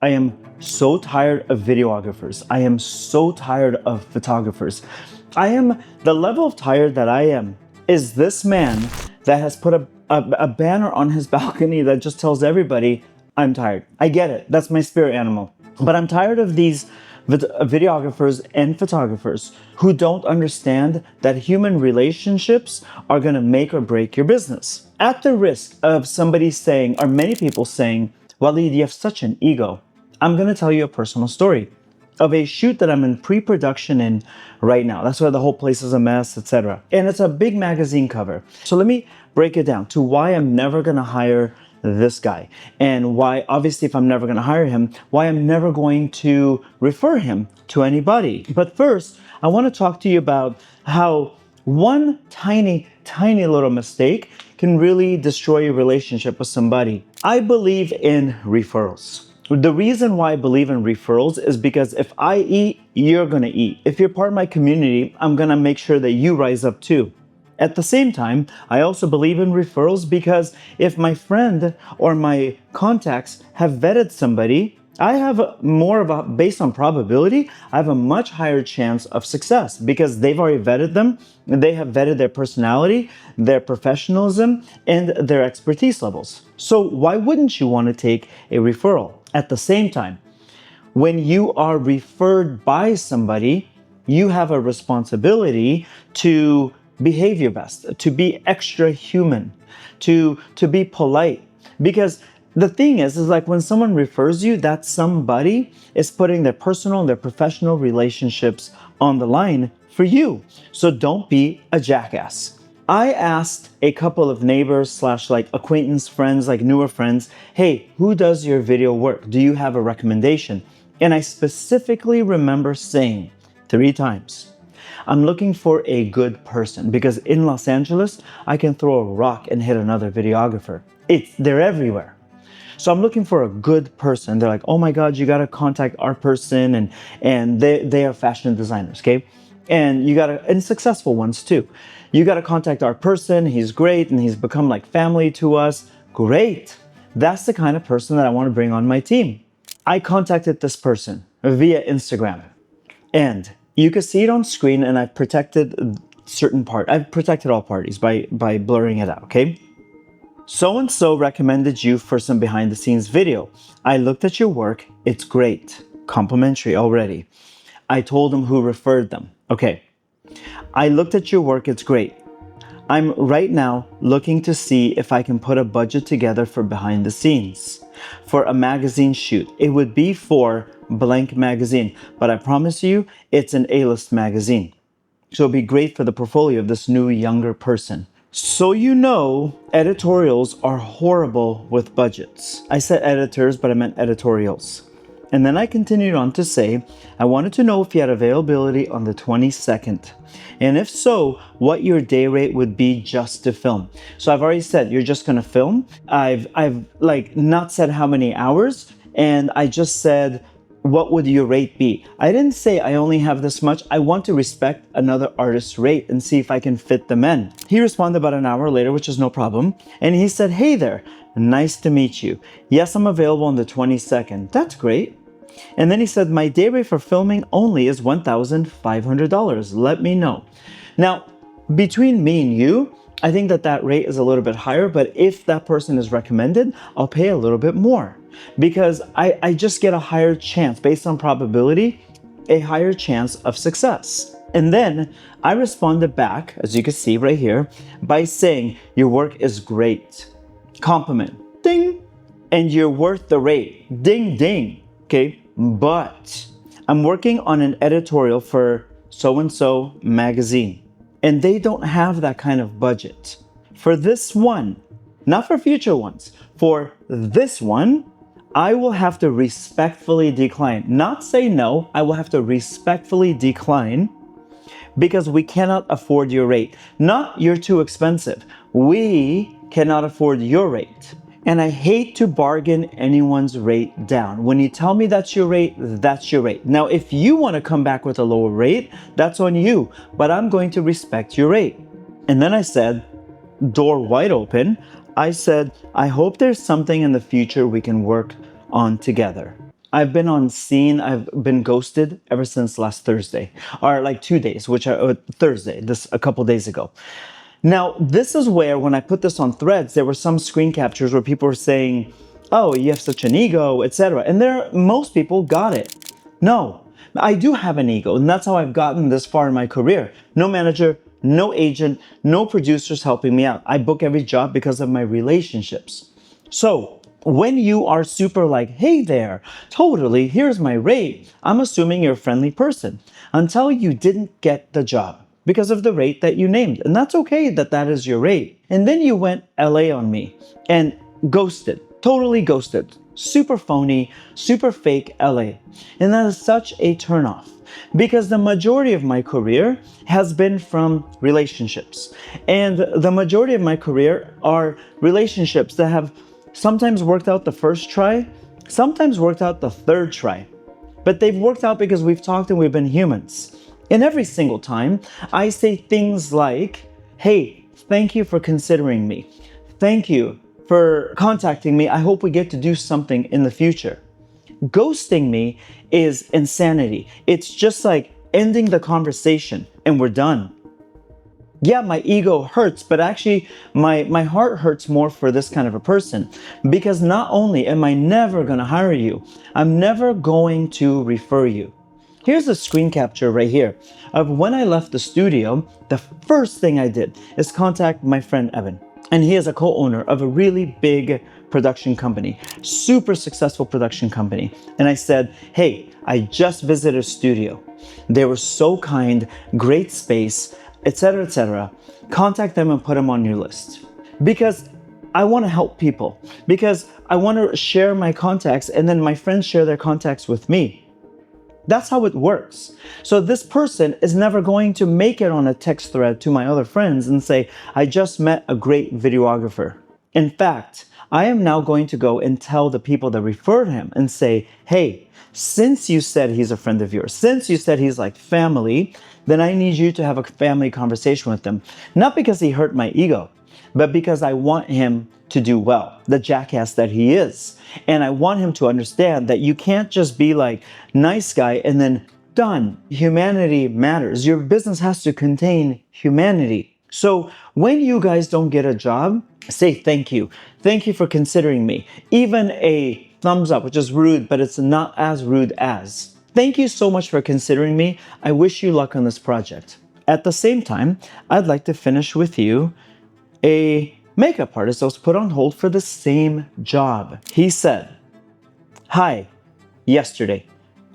I am so tired of videographers. I am so tired of photographers. The level of tired that I am is this man that has put a banner on his balcony that just tells everybody, I'm tired. I get it. That's my spirit animal. But I'm tired of these videographers and photographers who don't understand that human relationships are going to make or break your business. At the risk of somebody saying, or many people saying, Walid, you have such an ego, I'm going to tell you a personal story of a shoot that I'm in pre-production in right now. That's why the whole place is a mess, etc. And it's a big magazine cover. So let me break it down to why I'm never going to hire this guy, and why, obviously, if I'm never going to hire him, why I'm never going to refer him to anybody. But first, I want to talk to you about how one tiny little mistake can really destroy your relationship with somebody. I believe in referrals. The reason why I believe in referrals is because if I eat, you're going to eat. If you're part of my community, I'm going to make sure that you rise up too. At the same time, I also believe in referrals because if my friend or my contacts have vetted somebody, I have based on probability, I have a much higher chance of success because they've already vetted them. They have vetted their personality, their professionalism, and their expertise levels. So why wouldn't you want to take a referral? At the same time, when you are referred by somebody, you have a responsibility to behave your best, to be extra human, to be polite. Because the thing is like when someone refers you, that somebody is putting their personal and their professional relationships on the line for you. So don't be a jackass. I asked a couple of neighbors / like acquaintance friends, like newer friends, hey, who does your video work? Do you have a recommendation? And I specifically remember saying 3 times, I'm looking for a good person, because in Los Angeles, I can throw a rock and hit another videographer. They're everywhere. So I'm looking for a good person. They're like, oh my God, you got to contact our person. And they are fashion designers, okay? And successful ones too. You got to contact our person. He's great. And he's become like family to us. Great. That's the kind of person that I want to bring on my team. I contacted this person via Instagram, and you can see it on screen, and I've protected I've protected all parties by blurring it out, okay? So-and-so recommended you for some behind the scenes video. I looked at your work. It's great. Complimentary already. I told them who referred them. Okay. I looked at your work. It's great. I'm right now looking to see if I can put a budget together for behind the scenes for a magazine shoot. It would be for blank magazine, but I promise you it's an A-list magazine. So it'd be great for the portfolio of this new younger person. So you know, editorials are horrible with budgets. I said editors, but I meant editorials. And then I continued on to say, I wanted to know if you had availability on the 22nd. And if so, what your day rate would be just to film. So I've already said, you're just gonna film. I've like not said how many hours, and I just said, what would your rate be? I didn't say I only have this much. I want to respect another artist's rate and see if I can fit them in. He responded about an hour later, which is no problem. And he said, hey there, nice to meet you. Yes, I'm available on the 22nd. That's great. And then he said, my day rate for filming only is $1,500. Let me know. Now, between me and you, I think that rate is a little bit higher, but if that person is recommended, I'll pay a little bit more because I just get a higher chance based on probability, a higher chance of success. And then I responded back, as you can see right here, by saying, your work is great. Compliment, ding. And you're worth the rate, ding, ding. Okay. But I'm working on an editorial for so-and-so magazine, and they don't have that kind of budget. For this one, not for future ones, for this one, I will have to respectfully decline. Not say no, I will have to respectfully decline because we cannot afford your rate. Not you're too expensive. We cannot afford your rate. And I hate to bargain anyone's rate down. When you tell me that's your rate, that's your rate. Now, if you want to come back with a lower rate, that's on you, but I'm going to respect your rate. And then I said, door wide open, I said, I hope there's something in the future we can work on together. I've been on scene. I've been ghosted ever since last Thursday, or like 2 days, which are Thursday, this a couple days ago. Now, this is where, when I put this on Threads, there were some screen captures where people were saying, oh, you have such an ego, etc. And most people got it. No, I do have an ego, and that's how I've gotten this far in my career. No manager, no agent, no producers helping me out. I book every job because of my relationships. So when you are super like, hey there, totally, here's my rate, I'm assuming you're a friendly person until you didn't get the job because of the rate that you named. And that's okay that that is your rate. And then you went LA on me and ghosted, totally ghosted, super phony, super fake LA. And that is such a turnoff because the majority of my career has been from relationships. And the majority of my career are relationships that have sometimes worked out the first try, sometimes worked out the third try. But they've worked out because we've talked and we've been humans. And every single time, I say things like, hey, thank you for considering me. Thank you for contacting me. I hope we get to do something in the future. Ghosting me is insanity. It's just like ending the conversation and we're done. Yeah, my ego hurts, but actually my heart hurts more for this kind of a person, because not only am I never going to hire you, I'm never going to refer you. Here's a screen capture right here of when I left the studio. The first thing I did is contact my friend Evan, and he is a co-owner of a really big production company, super successful production company. And I said, hey, I just visited a studio. They were so kind, great space, etc., etc. Contact them and put them on your list, because I want to help people, because I want to share my contacts and then my friends share their contacts with me. That's how it works. So this person is never going to make it on a text thread to my other friends and say, I just met a great videographer. In fact, I am now going to go and tell the people that referred him and say, hey, since you said he's a friend of yours, since you said he's like family, then I need you to have a family conversation with him. Not because he hurt my ego, but because I want him to do well, the jackass that he is. And I want him to understand that you can't just be like nice guy and then done. Humanity matters. Your business has to contain humanity. So when you guys don't get a job, say thank you. Thank you for considering me. Even a thumbs up, which is rude, but it's not as rude as. Thank you so much for considering me. I wish you luck on this project. At the same time, I'd like to finish with you a makeup artist that was put on hold for the same job. He said, hi, yesterday.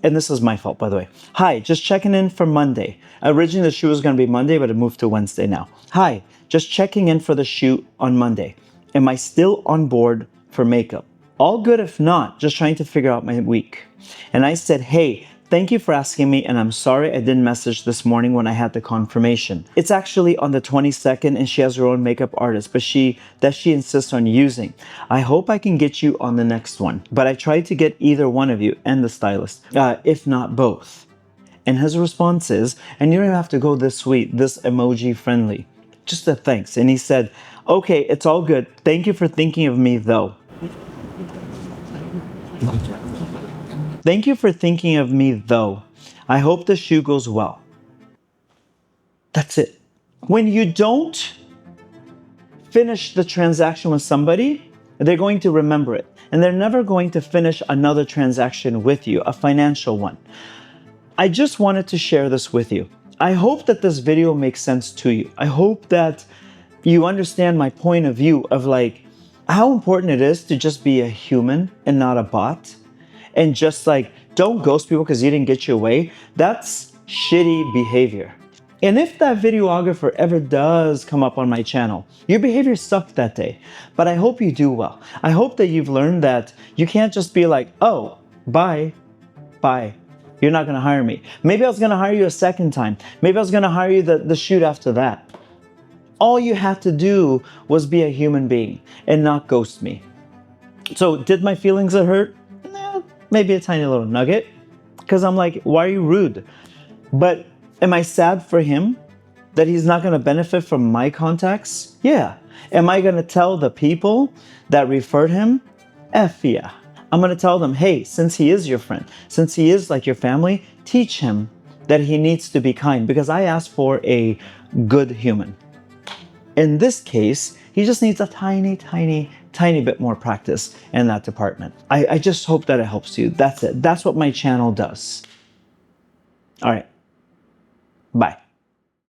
And this is my fault, by the way. Hi, just checking in for Monday. Originally, the shoot was going to be Monday, but it moved to Wednesday now. Hi, just checking in for the shoot on Monday. Am I still on board for makeup? All good if not, just trying to figure out my week. And I said, hey, thank you for asking me, and I'm sorry I didn't message this morning when I had the confirmation. It's actually on the 22nd, and she has her own makeup artist, but she insists on using. I hope I can get you on the next one, but I tried to get either one of you and the stylist, if not both. And his response is, and you don't have to go this sweet, this emoji friendly, just a thanks. And he said, okay, it's all good. Thank you for thinking of me though. Thank you for thinking of me though. I hope the shoot goes well. That's it. When you don't finish the transaction with somebody, they're going to remember it. And they're never going to finish another transaction with you, a financial one. I just wanted to share this with you. I hope that this video makes sense to you. I hope that you understand my point of view of like how important it is to just be a human and not a bot. And just like, don't ghost people because you didn't get your way. That's shitty behavior. And if that videographer ever does come up on my channel, your behavior sucked that day. But I hope you do well. I hope that you've learned that you can't just be like, oh, bye. You're not going to hire me. Maybe I was going to hire you a second time. Maybe I was going to hire you the shoot after that. All you had to do was be a human being and not ghost me. So did my feelings hurt? Maybe a tiny little nugget, because I'm like, why are you rude? But am I sad for him that he's not going to benefit from my contacts? Yeah. Am I going to tell the people that referred him? F yeah. I'm going to tell them, hey, since he is your friend, since he is like your family, teach him that he needs to be kind, because I asked for a good human. In this case, he just needs a tiny bit more practice in that department. I just hope that it helps you. That's it. That's what my channel does. All right. Bye.